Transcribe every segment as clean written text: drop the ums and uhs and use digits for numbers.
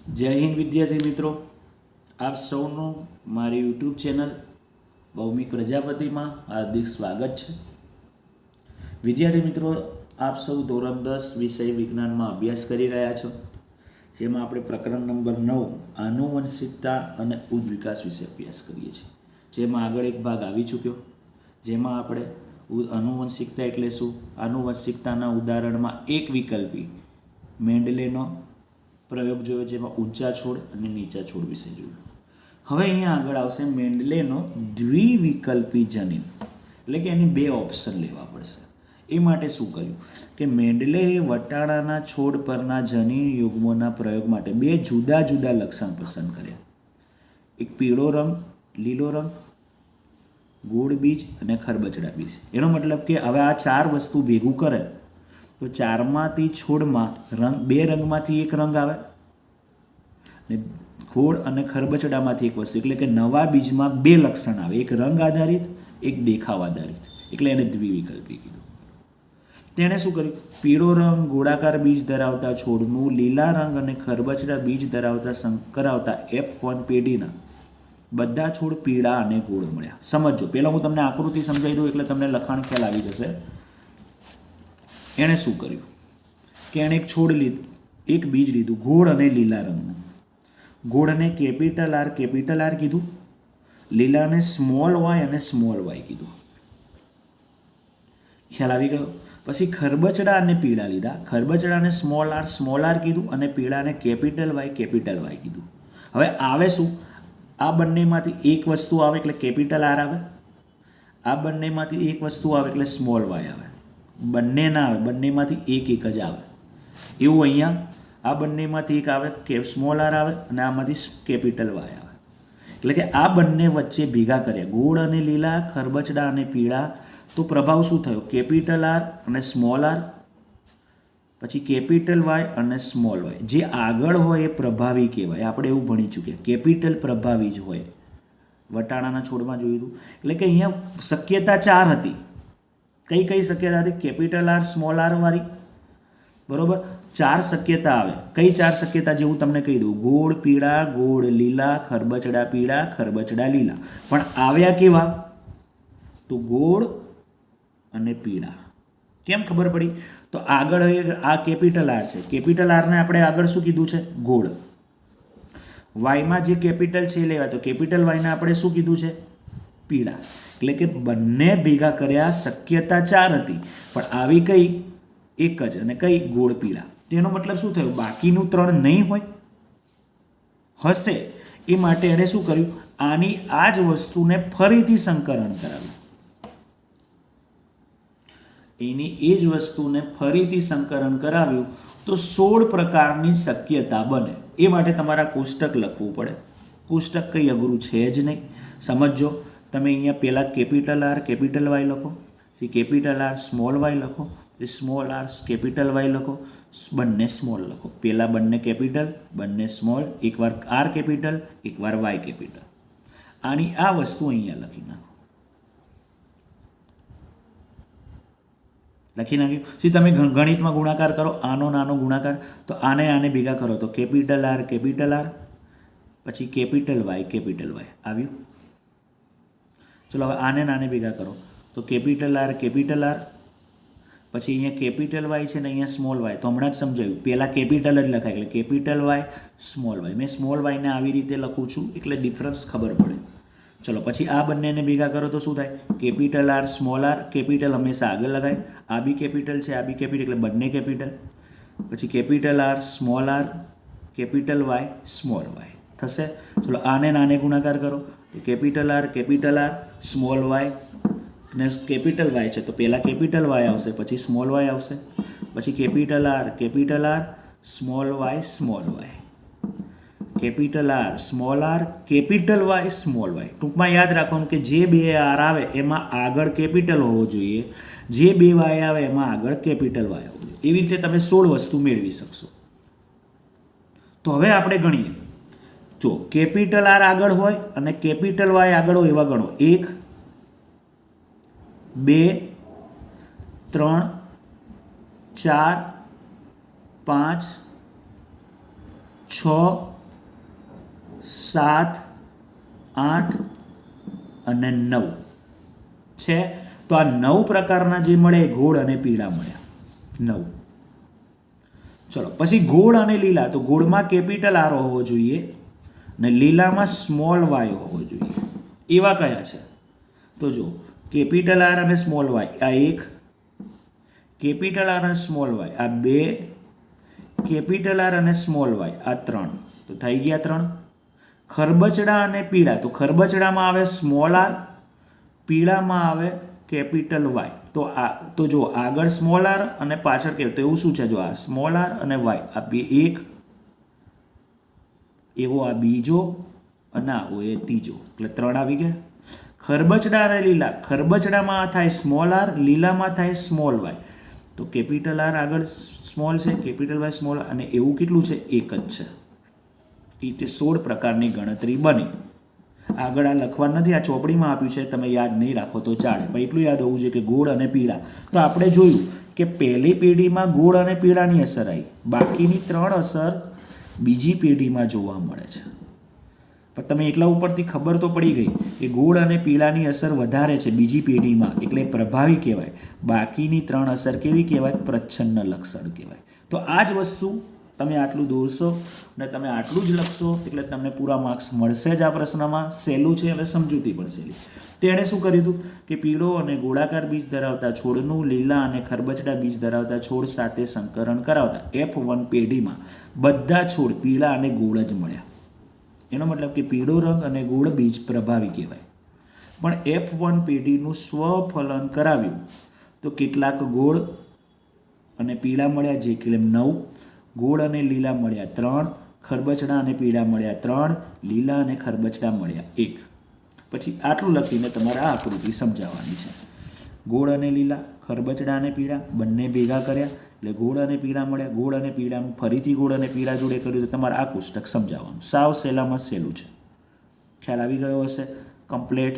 જય હિન્દ વિદ્યાર્થી મિત્રો, આપ સૌનું મારી યુટ્યુબ ચેનલ ભૌમિક પ્રજાપતિમાં હાર્દિક સ્વાગત છે. વિદ્યાર્થી મિત્રો, આપ સૌ ધોરણ 10 વિષય વિજ્ઞાનમાં અભ્યાસ કરી રહ્યા છો, જેમાં આપણે પ્રકરણ નંબર 9 આનુવંશિકતા અને ઉદ્વિકાસ વિશે અભ્યાસ કરીએ છીએ. જેમાં આગળ એક ભાગ આવી ચૂક્યો, જેમાં આપણે આનુવંશિકતા એટલે શું, આનુવંશિકતાના ઉદાહરણમાં એક વિકલ્પી મેન્ડલેનો પ્રયોગ જોયો, જેમાં ઊંચા છોડ અને નીચા છોડ વિશે જોયું. હવે અહીંયા આગળ આવશે મેન્ડલેનો દ્વિવિકલ્પી જનીન, એટલે કે એની બે ઓપ્શન લેવા પડશે. એ માટે શું કર્યું કે મેન્ડલેએ વટાણાના છોડ પરના જનીન યુગ્મોના પ્રયોગ માટે બે જુદા જુદા લક્ષણ પસંદ કર્યા. એક પીળો રંગ, લીલો રંગ, ગોળ બીજ અને ખરબચડા બીજ. એનો મતલબ કે હવે આ ચાર વસ્તુ ભેગું કરે તો ચારમાંથી છોડમાં બે રંગમાંથી એક રંગ આવે ને ખોળ અને ખરબચડામાંથી એક વસ્તુ, એટલે કે નવા બીજમાં બે લક્ષણ આવે, એક રંગ આધારિત, એક દેખાવ આધારિત, એટલે એને દ્વિવિકલ્પી કીધું. તેણે શું કર્યું, પીળો રંગ ગોળાકાર બીજ ધરાવતા છોડનું લીલા રંગ અને ખરબચડા બીજ ધરાવતા સંકર આવતા F1 પેઢીના બધા છોડ પીળા અને ગોળ મળ્યા. સમજો, પહેલાં હું તમને આકૃતિ સમજાવી દઉં એટલે તમને લખાણ ખ્યાલ આવી જશે. એણે શું કર્યું કે એણે એક છોડ લીધું, એક બીજ લીધું ગોળ અને લીલા રંગનું. ગોળને કેપિટલ આર કીધું, લીલાને સ્મોલ વાય અને સ્મોલ વાય કીધું. ખ્યાલ આવી ગયો. પછી ખરબચડા અને પીળા લીધા, ખરબચડાને સ્મોલ આર કીધું અને પીળાને કેપિટલ વાય કીધું. હવે આવે શું, આ બંનેમાંથી એક વસ્તુ આવે એટલે કેપિટલ આર આવે, આ બંનેમાંથી એક વસ્તુ આવે એટલે સ્મોલ વાય આવે. બંને ના આવે, બંનેમાંથી એક જ આવે. એવું અહીંયા આ બંનેમાંથી એક આવે કે સ્મોલ આર આવે અને આમાંથી કેપિટલ વાય આવે. એટલે કે આ બંને વચ્ચે ભેગા કર્યા, ગોળ અને લીલા, ખરબચડા અને પીળા, તો પ્રભાવ શું થયો, કેપિટલ આર અને સ્મોલ આર, પછી કેપિટલ વાય અને સ્મોલ વાય. જે આગળ હોય એ પ્રભાવી કહેવાય, આપણે એવું ભણી ચૂક્યા, કેપિટલ પ્રભાવી જ હોય. વટાણાના છોડમાં જોયું હતું. એટલે કે અહીંયા શક્યતા ચાર હતી. કઈ કઈ શક્યતા હતી, કેપિટલ આર સ્મોલ આર વાળી, બરોબર. ચાર શક્યતા આવે. કઈ ચાર શક્યતા, જે હું તમને કહી દઉં, ગોળ પીળા, ગોળ લીલા, ખરબચડા પીળા, ખરબચડા લીલા. પણ આવ્યા કેવા, તો ગોળ અને પીળા. કેમ ખબર પડી, તો આગળ આ કેપિટલ આર છે, કેપિટલ આરને આપણે આગળ શું કીધું છે, ગોળ. વાયમાં જે કેપિટલ છે એ લેવા, તો કેપિટલ વાયને આપણે શું કીધું છે, પીળા. એટલે કે બંને ભેગા કર્યા, શક્યતા ચાર હતી પણ આવી કઈ, એક જ, અને કઈ, ગોળ પીળા. તેનો મતલબ શું થયું, બાકીનું ત્રણ નહીં હોય, હશે. એ માટે એણે શું કર્યું, આની આ જ વસ્તુને ફરીથી સંકરણ કરાવ્યું. એની એ જ વસ્તુને ફરીથી સંકરણ કરાવ્યું તો 16 પ્રકારની શક્યતા બને. એ માટે તમારા કોષ્ટક લખવું પડે. કોષ્ટક કંઈ અઘરું છે જ નહીં. સમજો, તમે અહીંયા પહેલાં કેપિટલ આર કેપિટલ વાય લખો, પછી કેપિટલ આર સ્મોલ વાય લખો, સ્મોલ આર કેપિટલ વાય લખો, બંને સ્મોલ લખો. પહેલાં બંને કેપિટલ, બંને સ્મોલ, એકવાર આર કેપિટલ, એકવાર વાય કેપિટલ. આની આ વસ્તુ અહીંયા લખી નાખો. પછી તમે ગણિતમાં ગુણાકાર કરો, આનો નાનો ગુણાકાર, તો આને ભેગા કરો તો કેપિટલ આર, પછી કેપિટલ વાય આવ્યું. ચલો હવે આને ભેગા કરો તો કેપિટલ આર, પછી અહીંયા કેપિટલ વાય છે ને અહીંયા સ્મોલ વાય. તો હમણાં જ સમજાયું, પહેલાં કેપિટલ જ લખાય એટલે કેપિટલ વાય, સ્મોલ વાય. મેં સ્મોલ વાયને આવી રીતે લખું છું એટલે ડિફરન્સ ખબર પડે. ચલો પછી આ બંનેને ભેગા કરો તો શું થાય, capital R small R. Capital હંમેશા આગળ લગાય, આ બી કેપિટલ છે, આ બી કેપિટલ, એટલે બંને કેપિટલ. પછી capital R small R, capital Y small Y થશે. ચલો આને ગુણાકાર કરો તો કેપિટલ આર સ્મોલ વાય ને કેપિટલ વાય છે તો પહેલાં કેપિટલ વાય આવશે, પછી સ્મોલ વાય આવશે, પછી capital R small Y, capital R small R, capital Y small Y. ટૂંકમાં યાદ રાખવાનું કે જે બે આર આવે એમાં આગળ કેપિટલ હોવો જોઈએ, જે બે વાય આવે એમાં આગળ કેપિટલ વાય હોવો જોઈએ. એવી રીતે તમે 16 વસ્તુ મેળવી શકશો. તો હવે આપણે ગણીએ. જો કેપિટલ આર આગળ હોય અને કેપિટલ વાય આગળ હોય એવા ગણો, 1 2 3 4 5 6 7, 8 અને 9 છે. તો આ 9 પ્રકારના જે મળે એ ગોળ અને પીળા મળ્યા 9. ચલો પછી ગોળ અને લીલા. તો ગોળમાં કેપિટલ આર હોવો જોઈએ ને લીલામાં સ્મોલ વાય હોવો જોઈએ. એવા કયા છે? તો જો કેપિટલ આર અને સ્મોલ વાય આ 1, કેપિટલ આર અને સ્મોલ વાય આ 2, કેપિટલ આર અને સ્મોલ વાય આ 3. તો થઈ ગયા 3. ખરબચડા અને પીળા. તો ખરબચડામાં આવે સ્મોલ આર, પીળામાં આવે કેપિટલ વાય. તો જો આગળ સ્મોલ આર અને પાછળ કે તો એવું શું છે? જો આ સ્મોલ આર અને વાય આ બે 1, એવો આ બીજો અને આવો એ ત્રીજો, એટલે 3 આવી ગયા. ખરબચડા અને લીલા. ખરબચડામાં થાય સ્મોલ આર, લીલામાં થાય સ્મોલ વાય. તો કેપિટલ આર આગળ સ્મોલ છે, કેપિટલ વાય સ્મોલ, અને એવું કેટલું છે? 1 જ છે. એ રીતે 16 પ્રકારની ગણતરી બની. આગળ આ લખવાનું નથી, આ ચોપડીમાં આપ્યું છે, તમે યાદ નહીં રાખો તો ચાલે, પણ એટલું યાદ હોવું જોઈએ કે ગોળ અને પીળા. તો આપણે જોયું કે પહેલી પેઢીમાં ગોળ અને પીળાની અસર આવી, બાકીની 3 અસર બીજી પેઢીમાં જોવા મળે છે. પણ તમે એટલા ઉપરથી ખબર તો પડી ગઈ કે ગોળ અને પીળાની અસર વધારે છે બીજી પેઢીમાં, એટલે પ્રભાવી કહેવાય. બાકીની 3 અસર કેવી કહેવાય? પ્રચ્છન્ન લક્ષણ કહેવાય. તો આ જ વસ્તુ તમે આટલું દોરશો અને તમે આટલું જ લખશો એટલે તમને પૂરા માર્ક્સ મળશે જ આ પ્રશ્નમાં. સહેલું છે, હવે સમજૂતી પણ સહેલી. તેણે શું કર્યું હતું કે પીળો અને ગોળાકાર બીજ ધરાવતા છોડનું લીલા અને ખરબચડા બીજ ધરાવતા છોડ સાથે સંકરણ કરાવતા F1 પેઢીમાં બધા છોડ પીળા અને ગોળ જ મળ્યા. એનો મતલબ કે પીળો રંગ અને ગોળ બીજ પ્રભાવી કહેવાય. પણ F1 પેઢીનું સ્વફલન કરાવ્યું તો કેટલાક ગોળ અને પીળા મળ્યા, જે કે 9. ગોળ અને લીલા મળ્યા 3, ખરબચડા અને પીળા મળ્યા 3, લીલા અને ખરબચડા મળ્યા 1. પછી આટલું લખીને તમારે આ આકૃતિ સમજાવવાની છે. ગોળ અને લીલા, ખરબચડા અને પીળા બંને ભેગા કર્યા એટલે ગોળ અને પીળા મળ્યા. ગોળ અને પીળાનું ફરીથી ગોળ અને પીળા જોડે કર્યું તો તમારે આ કોષ્ટક સમજાવવાનું. સાવ સહેલામાં સહેલું છે. ખ્યાલ આવી ગયો હશે કમ્પ્લેટ?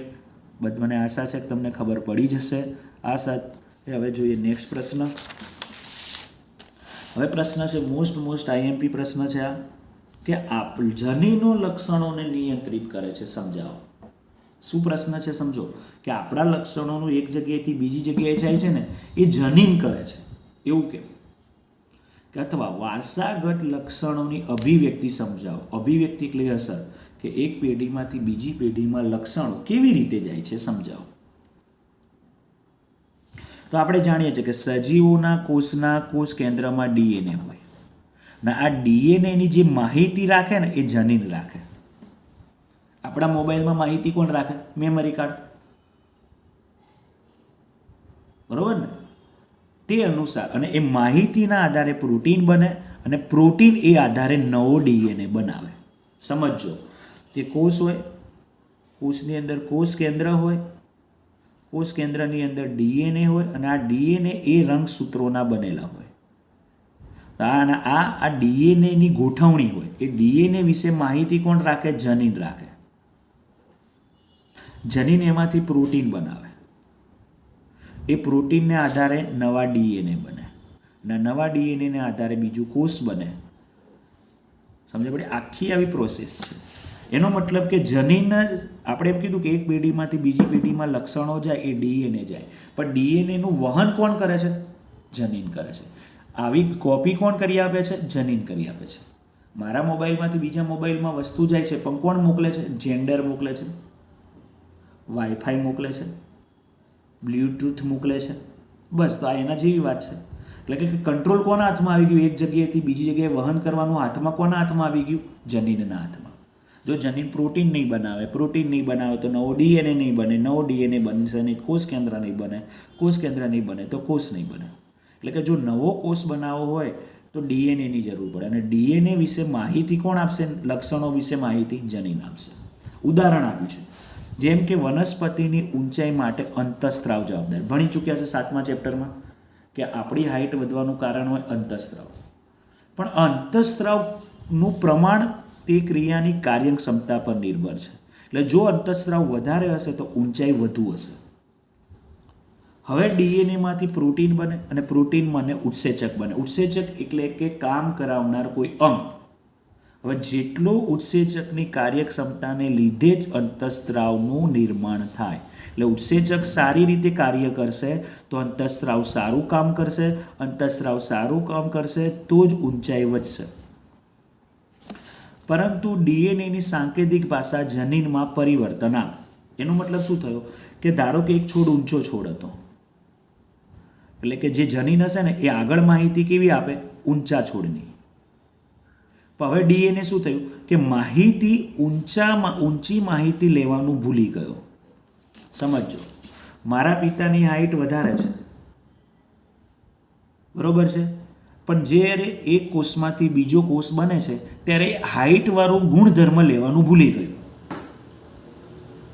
મને આશા છે કે તમને ખબર પડી જશે. આ સાથે હવે જોઈએ નેક્સ્ટ પ્રશ્ન. હવે પ્રશ્ન છે મોસ્ટ આઈએમપી પ્રશ્ન છે આ, કે જનીનો લક્ષણોને નિયંત્રિત કરે છે. સમજાવો શું પ્રશ્ન છે? સમજો કે આપણા લક્ષણોનું એક જગ્યાએથી બીજી જગ્યાએ જાય છે ને એ જનીન કરે છે, એવું કેમ? કે અથવા વારસાગત લક્ષણોની અભિવ્યક્તિ સમજાવો. અભિવ્યક્તિ એટલે અસર, કે એક પેઢીમાંથી બીજી પેઢીમાં લક્ષણો કેવી રીતે જાય છે સમજાવો. તો આપણે જાણીએ છીએ કે સજીવોના કોષના કોષ કેન્દ્રમાં DNA હોય ને આ DNAની જે માહિતી રાખે ને એ જનીન રાખે. આપણા મોબાઈલમાં માહિતી કોણ રાખે? મેમરી કાર્ડ, બરોબર ને? તે અનુસાર અને એ માહિતીના આધારે પ્રોટીન બને અને પ્રોટીન એ આધારે નવો DNA બનાવે. સમજો કે કોષ હોય, કોષની અંદર કોષ કેન્દ્ર હોય, કોષ કેન્દ્રની અંદર DNA હોય અને આ DNA એ રંગસૂત્રોના બનેલા હોય. આ DNAની ગોઠવણી હોય. એ DNA વિશે માહિતી કોણ રાખે? જનીન રાખે. જનીન એમાંથી પ્રોટીન બનાવે. એ પ્રોટીનને આધારે નવા DNA બને અને નવા DNAને આધારે બીજું કોષ બને. સમજ પડી? આખી આવી પ્રોસેસ છે. એનો મતલબ કે જનીન જ, આપણે એમ કીધું કે એક પેઢીમાંથી બીજી પેઢીમાં લક્ષણો જાય એ DNA જાય, પણ DNAનું વહન કોણ કરે છે? જનીન કરે છે. આવી કોપી કોણ કરી આપે છે? જનીન કરી આપે છે. મારા મોબાઈલમાંથી બીજા મોબાઈલમાં વસ્તુ જાય છે પણ કોણ મોકલે છે? જેન્ડર મોકલે છે, વાઈફાઈ મોકલે છે, બ્લૂટૂથ મોકલે છે. બસ, તો આ એના જેવી વાત છે. એટલે કે કંટ્રોલ કોના હાથમાં આવી ગયું? એક જગ્યાએથી બીજી જગ્યાએ વહન કરવાનું હાથમાં કોના હાથમાં આવી ગયું? જનીનના હાથમાં. જો જનીન પ્રોટીન નહીં બનાવે તો નવો DNA નહીં બને, નવો DNA બનશે નહીં, કોષ કેન્દ્ર નહીં બને, કોષ કેન્દ્ર નહીં બને તો કોષ નહીં બને. એટલે કે જો નવો કોષ બનાવવો હોય તો DNAની જરૂર પડે અને DNA વિશે માહિતી કોણ આપશે? લક્ષણો વિશે માહિતી જનીન આપશે. ઉદાહરણ આપ્યું છે, જેમ કે વનસ્પતિની ઊંચાઈ માટે અંતઃસ્ત્રાવ જવાબદાર. ભણી ચૂક્યા છે 7મા ચેપ્ટરમાં કે આપણી હાઇટ વધવાનું કારણ હોય અંતઃસ્ત્રાવ. પણ અંતઃસ્ત્રાવનું પ્રમાણ તે ક્રિયાની કાર્યક્ષમતા પર નિર્ભર છે. એટલે જો અંતઃસ્ત્રાવ વધારે હશે તો ઊંચાઈ વધુ હશે. હવે DNAમાંથી પ્રોટીન બને અને પ્રોટીન બને ઉત્સેચક બને. ઉત્સેચક એટલે કે કામ કરાવનાર કોઈ અંગ. હવે જેટલો ઉત્સેચકની કાર્યક્ષમતાને લીધે જ અંતઃસ્ત્રાવનું નિર્માણ થાય. એટલે ઉત્સેચક સારી રીતે કાર્ય કરશે તો અંતઃસ્ત્રાવ સારું કામ કરશે, અંતઃસ્ત્રાવ સારું કામ કરશે તો જ ઊંચાઈ વધશે. પરંતુ ડીએનએની સાંકેતિક ભાષા જનીનમાં પરિવર્તન આવે. એનો મતલબ શું થયો કે ધારો કે એક છોડ ઊંચો છોડ હતો, એટલે કે જે જનીન હશે ને એ આગળ માહિતી કેવી આપે? ઊંચા છોડની. પણ હવે ડીએનએ શું થયું કે માહિતી ઊંચી માહિતી લેવાનું ભૂલી ગયો. સમજો, મારા પિતાની હાઈટ વધારે છે, બરોબર છે, પણ જ્યારે એક કોષમાંથી બીજો કોષ બને છે ત્યારે હાઈટવાળો ગુણધર્મ લેવાનું ભૂલી ગયું.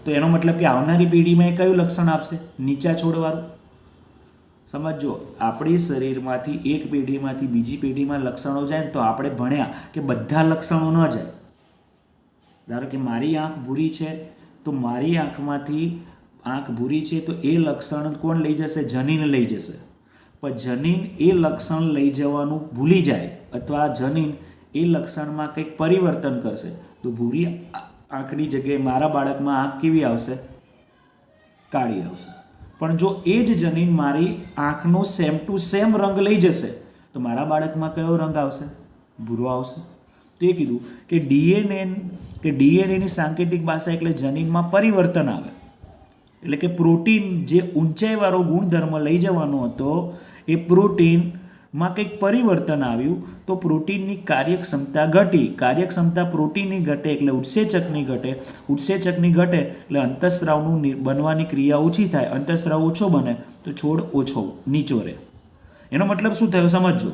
તો એનો મતલબ કે આવનારી પેઢીમાં એ કયું લક્ષણ આપશે? નીચા છોડવાળું. સમજો, આપણી શરીરમાંથી એક પેઢીમાંથી બીજી પેઢીમાં લક્ષણો જાય ને તો આપણે ભણ્યા કે બધા લક્ષણો ન જાય. ધારો કે મારી આંખ ભૂરી છે તો મારી આંખમાંથી આંખ ભૂરી છે તો એ લક્ષણ કોણ લઈ જશે? જનીન લઈ જશે. પણ જનીન એ લક્ષણ લઈ જવાનું ભૂલી જાય અથવા જનીન એ લક્ષણમાં કંઈક પરિવર્તન કરશે તો ભૂરી આંખની જગ્યાએ મારા બાળકમાં આંખ કેવી આવશે? કાળી આવશે. પણ જો એ જ જનીન મારી આંખનો સેમ ટુ સેમ રંગ લઈ જશે તો મારા બાળકમાં કયો રંગ આવશે? ભૂરો આવશે. તો એ કીધું કે ડીએનએની સાંકેતિક ભાષા એટલે જનીનમાં પરિવર્તન આવે. એટલે કે પ્રોટીન જે ઊંચાઈવાળો ગુણધર્મ લઈ જવાનો હતો એ પ્રોટીનમાં કંઈક પરિવર્તન આવ્યું તો પ્રોટીનની કાર્યક્ષમતા ઘટી. કાર્યક્ષમતા પ્રોટીનની ઘટે એટલે ઉત્સેચકની ઘટે. ઉત્સેચકની ઘટે એટલે અંતઃસ્ત્રાવનું બનવાની ક્રિયા ઓછી થાય. અંતઃસ્ત્રાવ ઓછો બને તો છોડ ઓછો નીચો રહે. એનો મતલબ શું થયો? સમજો,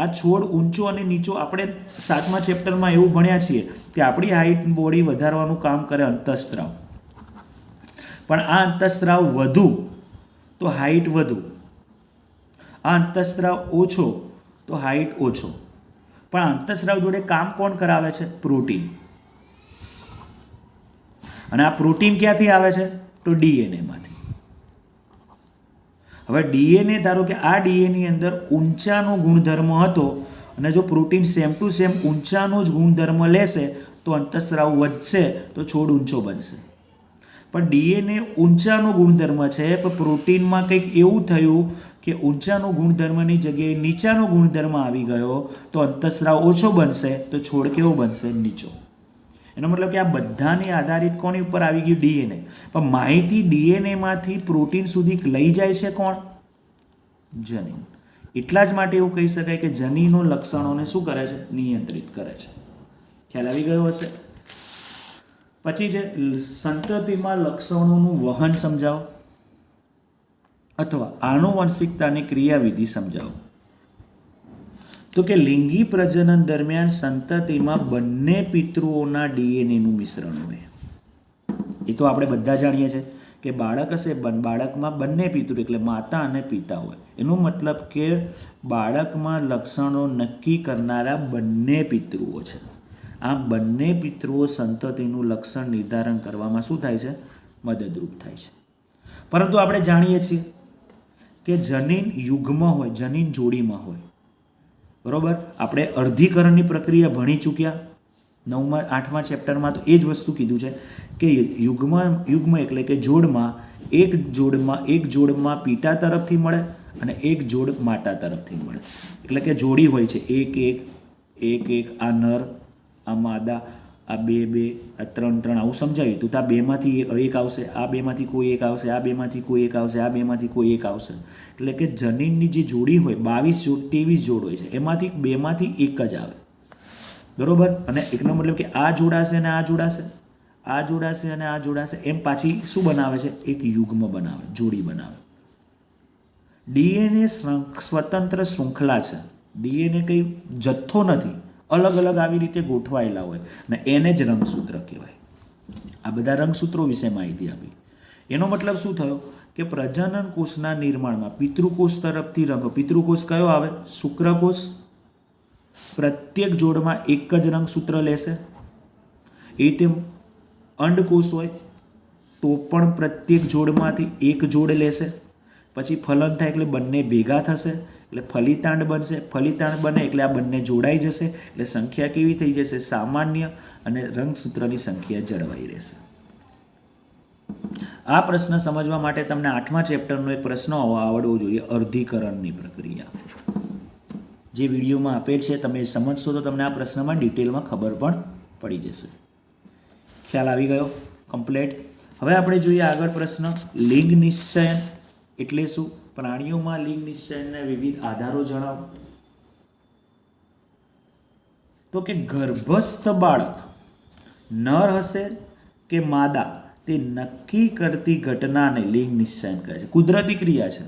આ છોડ ઊંચો અને નીચો આપણે 7મા ચેપ્ટરમાં એવું ભણ્યા છીએ કે આપણી હાઈટ બોડી વધારવાનું કામ કરે અંતઃસ્ત્રાવ. પણ આ અંતઃસ્ત્રાવ વધુ તો હાઈટ વધુ, આ અંતઃસ્ત્રાવ ઓછો તો હાઈટ ઓછો. પણ અંતઃસ્ત્રાવ જોડે કામ કોણ કરાવે છે? પ્રોટીન. અને આ પ્રોટીન ક્યાંથી આવે છે? તો ડીએનએમાંથી. હવે ડીએનએ, ધારો કે આ ડીએનએની અંદર ઊંચાનો ગુણધર્મ હતો અને જો પ્રોટીન સેમ ટુ સેમ ઊંચાનો જ ગુણધર્મ લેશે તો અંતઃસ્ત્રાવ વધશે તો છોડ ઊંચો બનશે. પણ ડીએનએ ઊંચાનો ગુણધર્મ છે પણ પ્રોટીનમાં કંઈક એવું થયું કે ઊંચાનો ગુણધર્મની જગ્યાએ નીચાનો ગુણધર્મ આવી ગયો તો અંતઃસ્ત્રાવ ઓછો બનશે તો છોડ કેવો બનશે? નીચો. એનો મતલબ કે આ બધાની આધારિત કોની ઉપર આવી ગયું? ડીએનએ. પણ માહિતી ડીએનએમાંથી પ્રોટીન સુધી લઈ જાય છે કોણ? જનીન. એટલા જ માટે એવું કહી શકાય કે જનીનો લક્ષણોને શું કરે છે? નિયંત્રિત કરે છે. ખ્યાલ આવી ગયો હશે. પછી છે સંતતિમાં લક્ષણોનું વહન સમજાવો અથવા આનુવંશિકતાની ક્રિયાવિધિ સમજાવો. તો કે લિંગી પ્રજનન દરમિયાન સંતતિમાં બંને પિતૃઓના ડીએનએનું મિશ્રણ હોય. એ તો આપણે બધા જાણીએ છીએ કે બાળક હશે, બાળકમાં બંને પિતૃ એટલે માતા અને પિતા હોય. એનો મતલબ કે બાળકમાં લક્ષણો નક્કી કરનારા બંને પિતૃઓ છે. આ બંને પિતૃઓ સંતતિનું લક્ષણ નિર્ધારણ કરવામાં શું થાય છે? મદદરૂપ થાય છે. પરંતુ આપણે જાણીએ છીએ કે જનીન યુગ્મ હોય, જનીન જોડીમાં હોય, બરોબર. આપણે અર્ધીકરણની પ્રક્રિયા ભણી ચૂક્યા 8મા ચેપ્ટરમાં, તો એ જ વસ્તુ કીધું છે કે યુગ્મ એટલે કે એક જોડમાં પિતા તરફથી મળે અને એક જોડ માતા તરફથી મળે. એટલે કે જોડી હોય છે એક આ નર, આ માદા, આ બે, આ ત્રણ આવું સમજાવ્યું તું. તો આ બેમાંથી એક આવશે, આ બેમાંથી કોઈ એક આવશે, આ બેમાંથી કોઈ એક આવશે, આ બેમાંથી કોઈ એક આવશે. એટલે કે જનીનની જે જોડી હોય 22 જોડ 23 જોડ હોય છે, એમાંથી બેમાંથી એક જ આવે, બરોબર. અને એકનો મતલબ કે આ જોડાશે અને આ જોડાશે, આ જોડાશે અને આ જોડાશે, એમ પાછી શું બનાવે છે? એક યુગ્મ બનાવે, જોડી બનાવે. ડીએનએ સ્વતંત્ર શૃંખલા છે. ડીએનએ કંઈ જથ્થો નથી, અલગ અલગ આવી રીતે ગોઠવાયેલા હોય ને એને જ રંગસૂત્ર કહેવાય. આ બધા રંગસૂત્રો વિશે માહિતી આપી. એનો મતલબ શું થયો કે પ્રજનન કોષના નિર્માણમાં પિતૃકોષ તરફથી રંગ, પિતૃકોષ કયો આવે? શુક્રકોષ. પ્રત્યેક જોડમાં એક જ રંગસૂત્ર લેશે. એ રીતે અંડકોષ હોય તો પણ પ્રત્યેક જોડમાંથી એક જોડ લેશે. પછી ફલન થાય એટલે બંને ભેગા થશે એટલે ફલિતાંડ બનશે. ફલિતાંડ બને એટલે આ બંને જોડાઈ જશે, એટલે સંખ્યા કેવી થઈ જશે? સામાન્ય, અને રંગસૂત્રની સંખ્યા જળવાઈ રહેશે. આ પ્રશ્ન સમજવા માટે તમને 8મા ચેપ્ટરનો એક પ્રશ્ન આવડવો જોઈએ, અર્ધીકરણની પ્રક્રિયા. જે વિડીયોમાં આપેલ છે તમે સમજશો તો તમને આ પ્રશ્નમાં ડિટેલમાં ખબર પણ પડી જશે. ખ્યાલ આવી ગયો? કમ્પ્લેટ. હવે આપણે જોઈએ આગળ પ્રશ્ન, લિંગ નિશ્ચયન એટલે શું? પ્રાણીઓમાં લિંગ નિશ્ચયનના વિવિધ આધારો જણાવો. તો કે ગર્ભસ્થ બાળક નર હશે કે માદા તે નક્કી કરતી ઘટનાને લિંગ નિશ્ચયન કહે છે. કુદરતી ક્રિયા છે.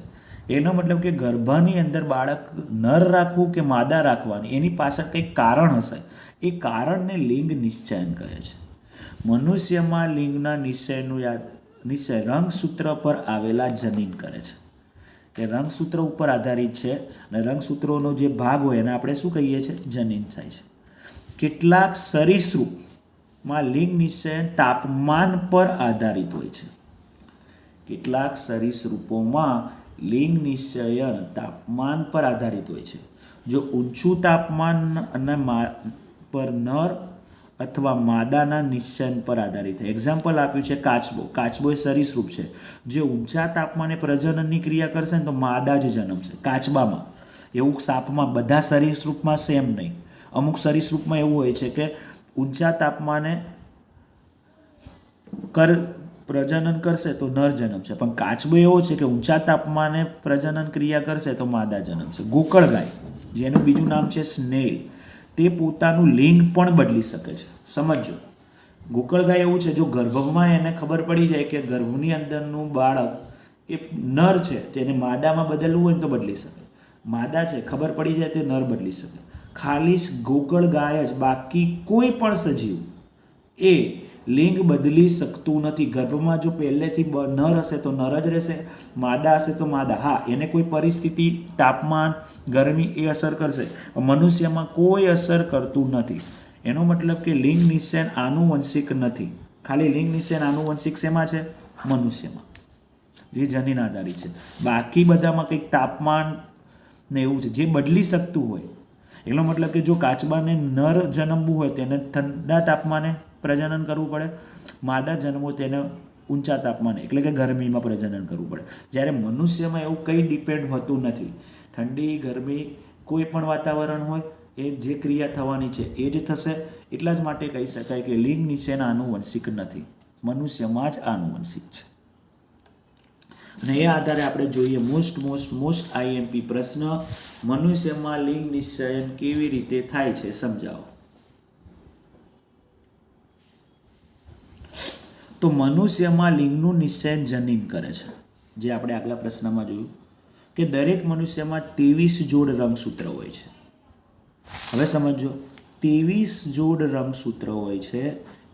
એનો મતલબ કે ગર્ભની અંદર બાળક નર રાખવું કે માદા રાખવાની એની પાછળ કંઈક કારણ હશે. એ કારણને લિંગ નિશ્ચયન કહે છે. મનુષ્યમાં લિંગના નિશ્ચય રંગસૂત્ર પર આવેલા જનીન કરે છે. એ રંગસૂત્ર ઉપર આધારિત છે અને રંગસૂત્રોનો જે ભાગ હોય એને આપણે શું કહીએ છીએ? જનીન થાય છે. કેટલાક સરીસૃપમાં લિંગ નિશ્ચયન તાપમાન પર આધારિત હોય છે. કેટલાક સરીસૃપોમાં લિંગ નિશ્ચયન તાપમાન પર આધારિત હોય છે. જો ઊંચું તાપમાન અને પર નર અથવા માદાના નિશ્ચયન પર આધારિત છે. એક્ઝામ્પલ આપ્યું છે કાચબો. કાચબો એ સરીસૃપ છે. જે ઊંચા તાપમાને પ્રજનનની ક્રિયા કરશે ને તો માદા જ જન્મશે કાચબામાં. એવું સાપમાં બધા સરીસૃપમાં સેમ નહીં. અમુક સરીસૃપમાં એવું હોય છે કે ઊંચા તાપમાને પ્રજનન કરશે તો નર જન્મશે, પણ કાચબો એવો છે કે ઊંચા તાપમાને પ્રજનન ક્રિયા કરશે તો માદા જન્મશે. ગોકળગાય, જેનું બીજું નામ છે સ્નેલ, તે પોતાનું લિંગ પણ બદલી શકે છે. સમજો, ગોકળગાય એવું છે, જો ગર્ભમાં એને ખબર પડી જાય કે ગર્ભની અંદરનું બાળક એ નર છે, તેને માદામાં બદલવું હોય તો બદલી શકે. માદા છે, ખબર પડી જાય તો નર બદલી શકે. ખાલી ગોકળગાય જ, બાકી કોઈ પણ સજીવ એ લિંગ બદલી શકતું નથી. ગર્ભમાં જો પહેલેથી નર હશે તો નર જ રહેશે, માદા હશે તો માદા. હા, એને કોઈ પરિસ્થિતિ, તાપમાન, ગરમી એ અસર કરશે. મનુષ્યમાં કોઈ અસર કરતું નથી. એનો મતલબ કે લિંગ નિશ્ચયન આનુવંશિક નથી. ખાલી લિંગ નિશ્ચયન આનુવંશિક શેમાં છે? મનુષ્યમાં, જે જનીન આધારિત છે. બાકી બધામાં કંઈક તાપમાન ને એવું છે જે બદલી શકતું હોય. એનો મતલબ કે જો કાચબાને નર જન્મવું હોય તેને ઠંડા તાપમાને પ્રજનન કરવું પડે, માદા જન્મો તેને ઊંચા તાપમાને એટલે કે ગરમીમાં પ્રજનન કરવું પડે. જ્યારે મનુષ્યમાં એવું કંઈ ડિપેન્ડ હોતું નથી. ઠંડી, ગરમી, કોઈ પણ વાતાવરણ હોય એ જે ક્રિયા થવાની છે એ જ થશે. એટલા જ માટે કહી શકાય કે લિંગ નિશ્ચયન આનુવંશિક નથી, મનુષ્યમાં જ આનુવંશિક છે. અને એ આધારે આપણે જોઈએ મોસ્ટ આઈએમપી પ્રશ્ન, મનુષ્યમાં લિંગ નિશ્ચયન કેવી રીતે થાય છે સમજાવો. તો મનુષ્યમાં લિંગનું નિશ્ચયન જનીન કરે છે. જે આપણે આગલા પ્રશ્નમાં જોયું કે દરેક મનુષ્યમાં 23 જોડ રંગસૂત્ર હોય છે. હવે સમજો, 23 જોડ રંગસૂત્ર હોય છે,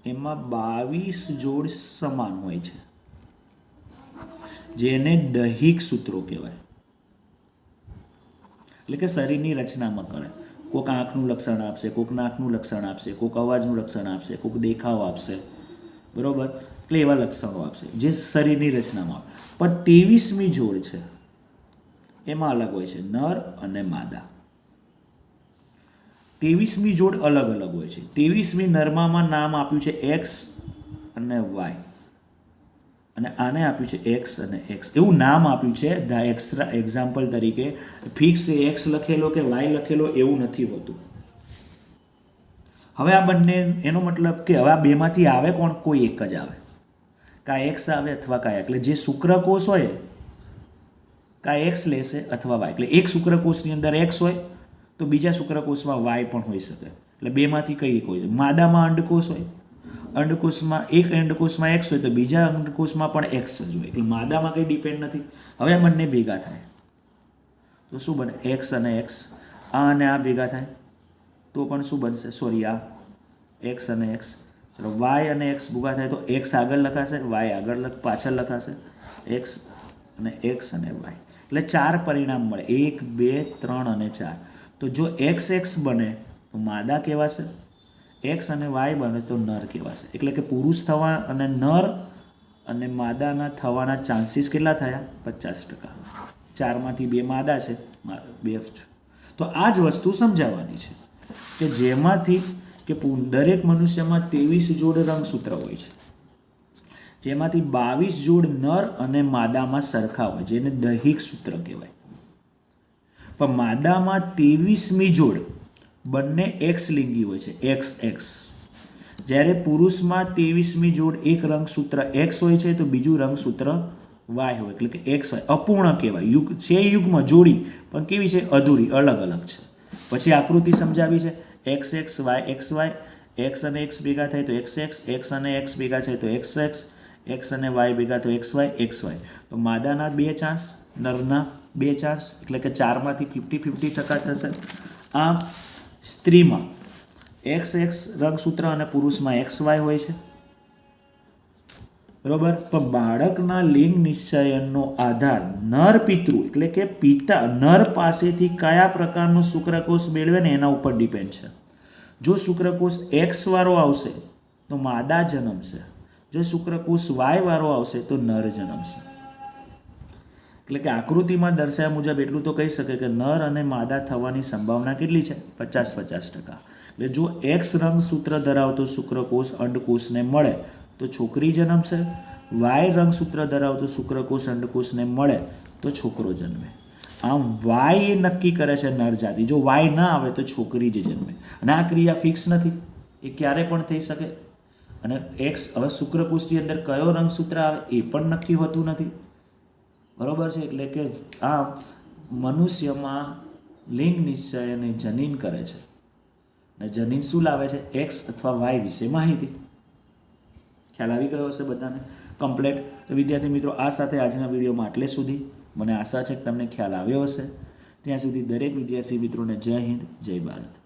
એમાં 22 જોડ સમાન હોય છે, જેને દૈહિક સૂત્રો કહેવાય. એટલે કે શરીરની રચનામાં કરે. કોઈક આંખનું લક્ષણ આપશે, કોઈક નાકનું લક્ષણ આપશે, કોઈક અવાજનું લક્ષણ આપશે, કોઈક દેખાવ આપશે, બરોબર? એટલે એવા લક્ષણો આપશે જે શરીરની રચનામાં આવે. પણ 23મી જોડ છે એમાં અલગ હોય છે, નર અને માદા. 23મી જોડ અલગ અલગ હોય છે. 23મી નરમાં નામ આપ્યું છે એક્સ અને વાય, અને આને આપ્યું છે એક્સ અને એક્સ. એવું નામ આપ્યું છે એક્સ્ટ્રા એક્ઝામ્પલ તરીકે. ફિક્સ એક્સ લખેલો કે વાય લખેલો એવું નથી હોતું. હવે આ બંને, એનો મતલબ કે હવે આ બેમાંથી આવે કોણ? કોઈ એક જ આવે. કાં એક્સ આવે અથવા કાં, એટલે જે શુક્રકોષ હોય કાં એક્સ લેશે અથવા વાય. એટલે એક શુક્રકોષની અંદર એક્સ હોય તો બીજા શુક્રકોષમાં વાય પણ હોઈ શકે. એટલે બેમાંથી કઈ એક હોય છે. માદામાં અંડકોષ હોય, અંડકોષમાં એક અંડકોષમાં એક્સ હોય તો બીજા અંડકોષમાં પણ એક્સ જ હોય. એટલે માદામાં કંઈ ડિપેન્ડ નથી. હવે આ બંને ભેગા થાય તો શું બને? એક્સ અને એક્સ. આ અને આ ભેગા થાય તો પણ શું બનશે? સોરી, આ એક્સ અને એક્સ. ચલો, વાય અને એક્સ ભેગા થાય તો એક્સ આગળ લખાશે, વાય આગળ પાછળ લખાશે, એક્સ અને એક્સ અને વાય. એટલે 4 પરિણામ મળે, 1, 2, 3 અને 4. તો જો એક્સ એક્સ બને તો માદા કહેવાશે, એક્સ અને વાય બને તો નર કહેવાશે. એટલે કે પુરુષ થવા અને નર અને માદાના થવાના ચાન્સીસ કેટલા થયા? 50%. 4માંથી 2 માદા છે BF છે. તો આ જ વસ્તુ સમજાવવાની છે કે જેમાંથી કે દરેક મનુષ્યમાં 23 જોડ રંગસૂત્ર હોય છે, જેમાંથી 22 જોડ નર અને માદામાં સરખા હોય, જેને દૈહિક સૂત્ર કહેવાય. પણ માદામાં 23મી જોડ બંને એક્સ લિંગી હોય છે, XX. જ્યારે પુરુષમાં 23મી જોડ એક રંગસૂત્ર એક્સ હોય છે તો બીજું રંગસૂત્ર વાય હોય, એટલે કે એક્સ વાય, અપૂર્ણ કહેવાય. યુગમાં જોડી પણ કેવી છે? અધૂરી, અલગ અલગ છે. પછી આકૃતિ સમજાવી છે XX YXY, એક્સ અને એક્સ ભેગા થાય તો XX, એક્સ અને એક્સ ભેગા થાય તો XX, એક્સ અને વાય ભેગા તો XY. તો માદાના 2 ચાન્સ, નરના 2 ચાન્સ, એટલે કે 4માંથી 50-50% થશે. આમ સ્ત્રીમાં XX રંગસૂત્ર અને પુરુષમાં XY હોય છે, બરોબર. પણ બાળકના લિંગ નિશ્ચયનનો આધાર નર પિતૃ એટલે કે પિતા નર પાસેથી કયા પ્રકારનો શુક્રકોષ મેળવે ને એના ઉપર ડિપેન્ડ છે. જો શુક્રકોષ X વાળો આવશે તો માદા જન્મશે, જો શુક્રકોષ Y વાળો આવશે તો નર જન્મશે. એટલે કે આકૃતિમાં દર્શાવ્યા મુજબ એટલું તો કહી શકે કે નર અને માદા થવાની સંભાવના કેટલી છે? 50-50%. એટલે જો X રંગસૂત્ર ધરાવતો શુક્રકોષ અંડકોષને મળે તો છોકરી જન્મશે, Y રંગસૂત્ર ધરાવતો શુક્રકોષ અંડકોષને મળે તો છોકરો જન્મે. આમ Y એ નક્કી કરે છે નર જાતિ. જો Y ના આવે તો છોકરી જ જન્મે. અને આ ક્રિયા ફિક્સ નથી, એ ક્યારે પણ થઈ શકે. અને X હવે શુક્રકોષની અંદર કયો રંગસૂત્ર આવે એ પણ નક્કી હોતું નથી, બરોબર છે. એટલે કે આ મનુષ્યમાં લિંગ નિશ્ચય અને જનીન કરે છે, અને જનીન શું લાવે છે? X અથવા Y વિશે માહિતી. ખ્યાલ આવી ગયો હશે બધાને કમ્પ્લેટ. તો વિદ્યાર્થી મિત્રો, આ સાથે આજના વિડીયોમાં આટલે સુધી. મને આશા છે કે તમને ખ્યાલ આવ્યો હશે. ત્યાં સુધી દરેક વિદ્યાર્થી મિત્રોને જય હિન્દ, જય ભારત.